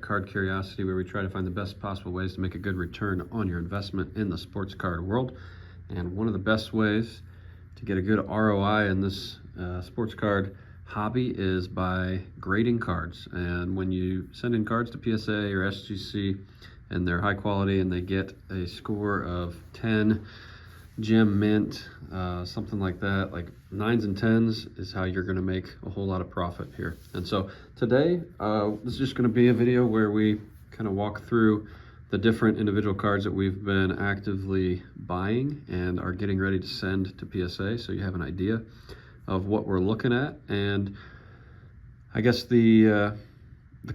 Card Curiosity, where we try to find the best possible ways to make a good return on your investment in the sports card world. And one of the best ways to get a good ROI in this sports card hobby is by grading cards. And when you send in cards to PSA or SGC and they're high quality and they get a score of 10, gem, mint, something like that, like 9s and 10s is how you're going to make a whole lot of profit here. And so today, this is just going to be a video where we kind of walk through the different individual cards that we've been actively buying and are getting ready to send to PSA, so you have an idea of what we're looking at. And I guess the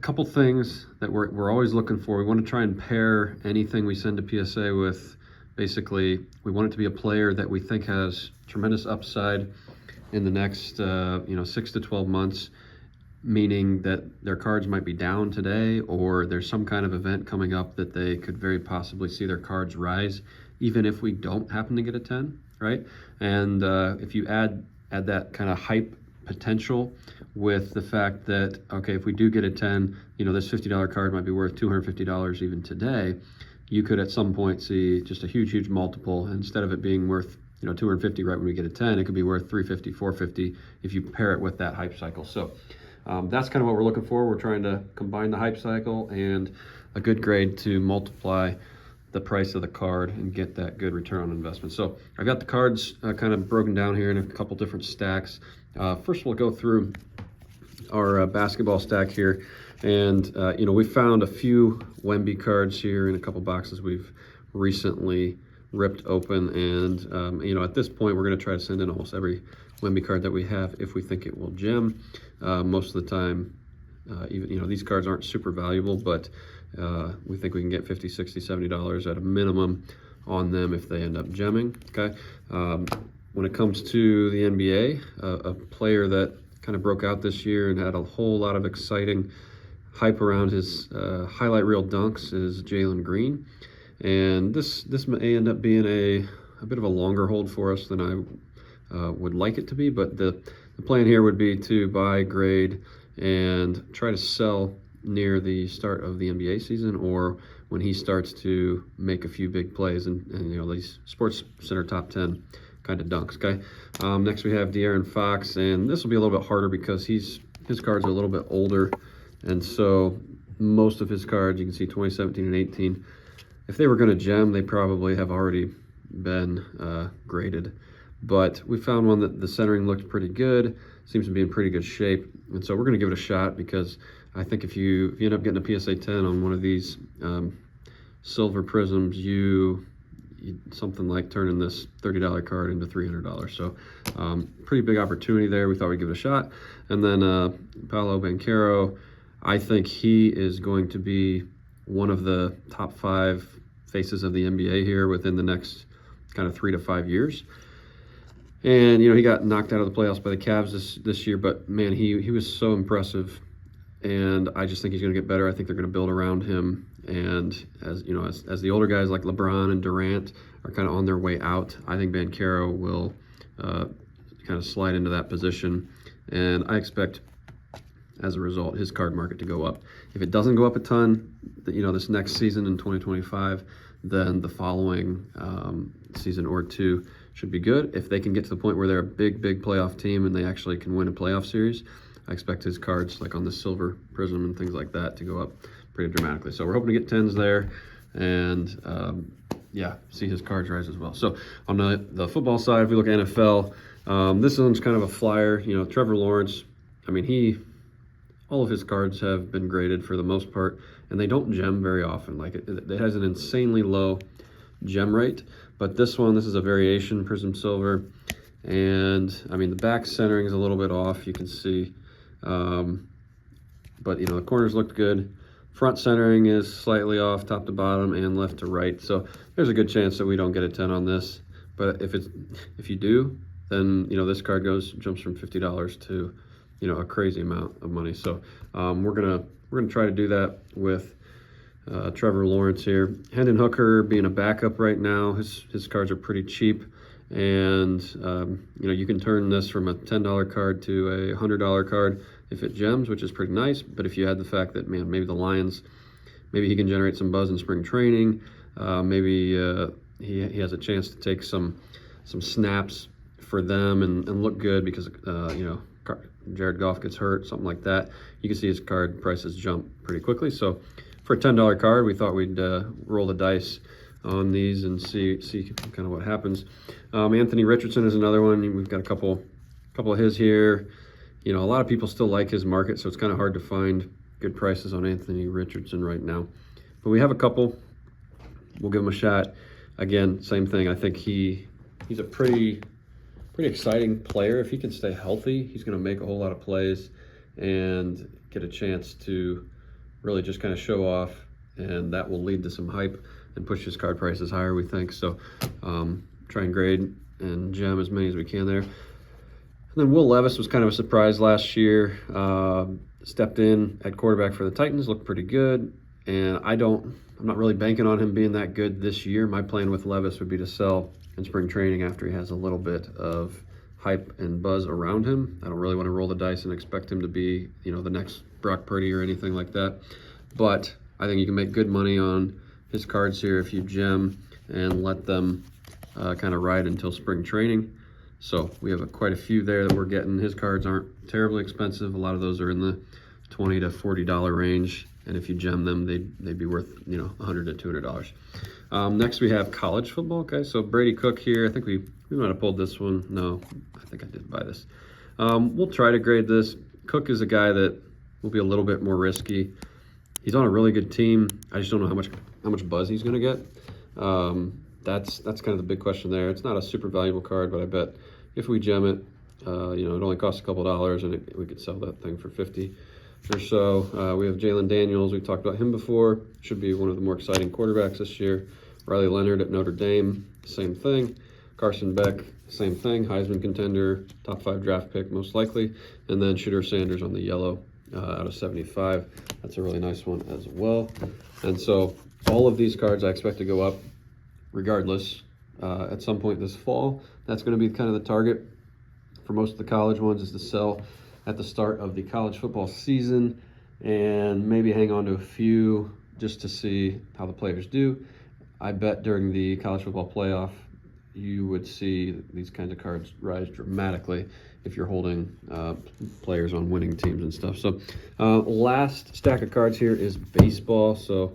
couple things that we're always looking for, we want to try and pair anything we send to PSA with, basically, we want it to be a player that we think has tremendous upside in the next 6 to 12 months, meaning that their cards might be down today, or there's some kind of event coming up that they could very possibly see their cards rise, even if we don't happen to get a 10, right? And if you add that kind of hype potential with the fact that, okay, if we do get a 10, this $50 card might be worth $250 even today, you could at some point see just a huge multiple. Instead of it being worth $250 right when we get a 10, it could be worth $350, $450 if you pair it with that hype cycle. So that's kind of what we're looking for. We're trying to combine the hype cycle and a good grade to multiply the price of the card and get that good return on investment. So I've got the cards kind of broken down here in a couple different stacks. First, we'll go through our basketball stack here. And, we found a few Wemby cards here in a couple boxes we've recently ripped open. And, at this point, we're going to try to send in almost every Wemby card that we have if we think it will gem. Most of the time, even, these cards aren't super valuable, but we think we can get $50, $60, $70 at a minimum on them if they end up gemming, okay? When it comes to the NBA, a player that kind of broke out this year and had a whole lot of exciting hype around his highlight reel dunks is Jalen Green. And this may end up being a bit of a longer hold for us than I would like it to be, but the plan here would be to buy, grade, and try to sell near the start of the NBA season, or when he starts to make a few big plays and these Sports Center top 10 kind of dunks, okay? Next we have De'Aaron Fox, and this will be a little bit harder because his cards are a little bit older, and so most of his cards, you can see 2017 and 18, if they were going to gem, they probably have already been graded. But we found one that the centering looked pretty good, seems to be in pretty good shape, and so we're going to give it a shot, because I think if you end up getting a PSA 10 on one of these silver prisms, you something like turning this $30 card into $300. So pretty big opportunity there. We thought we'd give it a shot. And then Paolo Banchero, I think he is going to be one of the top 5 faces of the NBA here within the next kind of 3 to 5 years. And he got knocked out of the playoffs by the Cavs this year, but man, he was so impressive, and I just think he's going to get better. I think they're going to build around him, and as the older guys like LeBron and Durant are kind of on their way out, I think Banchero will kind of slide into that position, and I expect as a result his card market to go up. If it doesn't go up a ton, this next season in 2025, then the following season or two should be good. If they can get to the point where they're a big playoff team and they actually can win a playoff series, I expect his cards, like on the silver prism and things like that, to go up pretty dramatically. So we're hoping to get 10s there, and see his cards rise as well. So on the football side, if we look at NFL, this one's kind of a flyer. Trevor Lawrence, I mean, all of his cards have been graded for the most part, and they don't gem very often. Like it has an insanely low gem rate, but this is a variation prism silver, and I mean the back centering is a little bit off, you can see, but the corners looked good. Front centering is slightly off, top to bottom and left to right, so there's a good chance that we don't get a 10 on this. But if you do, then this card jumps from $50 to a crazy amount of money. So we're gonna try to do that with Trevor Lawrence here. Hendon Hooker being a backup right now, his cards are pretty cheap, and you can turn this from a $10 card to a $100 card if it gems, which is pretty nice. But if you add the fact that, man, maybe the Lions, maybe he can generate some buzz in spring training, maybe he has a chance to take some snaps for them and look good because Jared Goff gets hurt, something like that, you can see his card prices jump pretty quickly. So for a $10 card, we thought we'd roll the dice on these and see kind of what happens. Anthony Richardson is another one. We've got a couple of his here. A lot of people still like his market, so it's kind of hard to find good prices on Anthony Richardson right now. But we have a couple. We'll give him a shot. Again, same thing. I think he's a pretty exciting player. If he can stay healthy, he's going to make a whole lot of plays and get a chance to really just kind of show off, and that will lead to some hype and push his card prices higher, we think. So try and grade and gem as many as we can there. And then Will Levis was kind of a surprise last year. Stepped in at quarterback for the Titans, looked pretty good, and I'm not really banking on him being that good this year. My plan with Levis would be to sell in spring training after he has a little bit of hype and buzz around him. I don't really want to roll the dice and expect him to be, the next Brock Purdy or anything like that. But I think you can make good money on his cards here if you gem and let them kind of ride until spring training. So we have quite a few there that we're getting. His cards aren't terribly expensive. A lot of those are in the $20 to $40 range. And if you gem them, they'd be worth, $100 to $200. Next, we have college football. Okay, so Brady Cook here. I think we might have pulled this one. No, I think I did buy this. We'll try to grade this. Cook is a guy that will be a little bit more risky. He's on a really good team. I just don't know how much buzz he's going to get. That's kind of the big question there. It's not a super valuable card, but I bet if we gem it, it only costs a couple dollars, and we could sell that thing for 50 or so. We have Jalen Daniels. We've talked about him before. Should be one of the more exciting quarterbacks this year. Riley Leonard at Notre Dame, same thing. Carson Beck, same thing. Heisman contender, top 5 draft pick most likely. And then Shedeur Sanders on the yellow out of 75. That's a really nice one as well. And so all of these cards I expect to go up regardless at some point this fall. That's going to be kind of the target for most of the college ones, is to sell at the start of the college football season and maybe hang on to a few just to see how the players do. I bet during the college football playoff, you would see these kinds of cards rise dramatically if you're holding players on winning teams and stuff. So last stack of cards here is baseball. So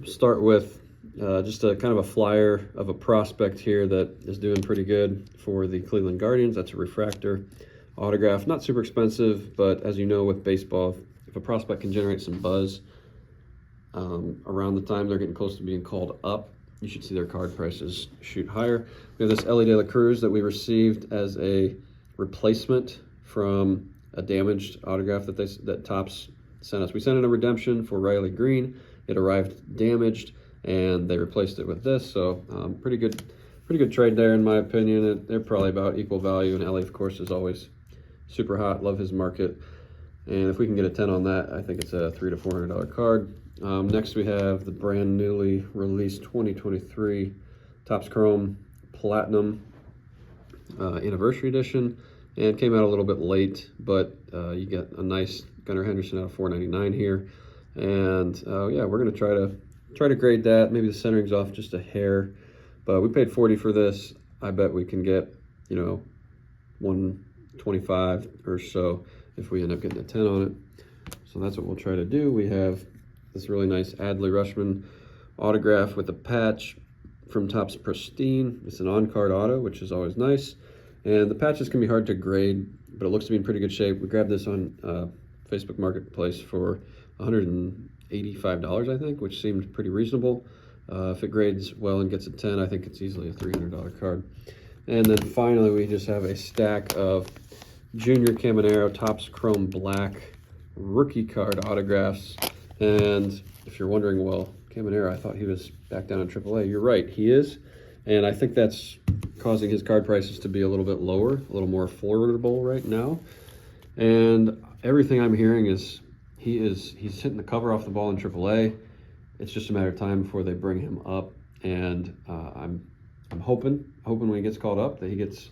start with just a kind of a flyer of a prospect here that is doing pretty good for the Cleveland Guardians. That's a refractor autograph, not super expensive, but as you know with baseball, if a prospect can generate some buzz around the time they're getting close to being called up, you should see their card prices shoot higher. We have this Ellie De La Cruz that we received as a replacement from a damaged autograph that Topps sent us. We sent in a redemption for Riley Green. It arrived damaged, and they replaced it with this. So pretty good trade there in my opinion. They're probably about equal value, and Ellie, of course, is always super hot. Love his market. And if we can get a 10 on that, I think it's a $300 to $400 card. Next, we have the brand newly released 2023 Topps Chrome Platinum Anniversary Edition, and came out a little bit late, but you get a nice Gunnar Henderson out of $4.99 here. And yeah, we're gonna try to grade that. Maybe the centering's off just a hair, but we paid $40 for this. I bet we can get $125 or so if we end up getting a 10 on it. So that's what we'll try to do. We have this really nice Adley Rushman autograph with a patch from Topps Pristine. It's an on-card auto, which is always nice. And the patches can be hard to grade, but it looks to be in pretty good shape. We grabbed this on Facebook Marketplace for $185, I think, which seemed pretty reasonable. If it grades well and gets a 10, I think it's easily a $300 card. And then finally, we just have a stack of Junior Caminero Topps Chrome Black rookie card autographs. And if you're wondering, well, Caminero, I thought he was back down in AAA. You're right, he is. And I think that's causing his card prices to be a little bit lower, a little more affordable right now. And everything I'm hearing is he's hitting the cover off the ball in AAA. It's just a matter of time before they bring him up. And I'm hoping when he gets called up that he gets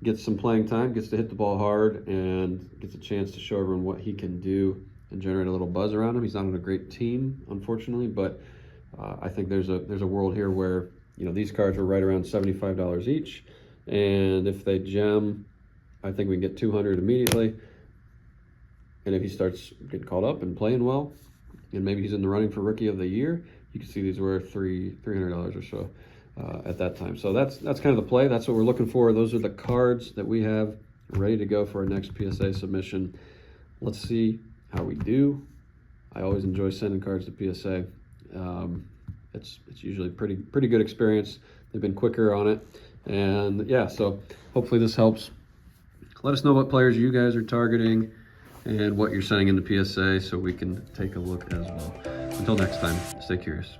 gets some playing time, gets to hit the ball hard, and gets a chance to show everyone what he can do and generate a little buzz around him. He's not on a great team, unfortunately, but I think there's a world here where, you know, these cards are right around $75 each, and if they gem, I think we can get 200 immediately. And if he starts getting called up and playing well, and maybe he's in the running for Rookie of the Year, you can see these were $300 or so at that time. So that's kind of the play. That's what we're looking for. Those are the cards that we have ready to go for our next PSA submission. Let's see how we do. I always enjoy sending cards to PSA. It's usually pretty good experience. They've been quicker on it, and yeah. So hopefully this helps. Let us know what players you guys are targeting and what you're sending into PSA so we can take a look as well. Until next time, stay curious.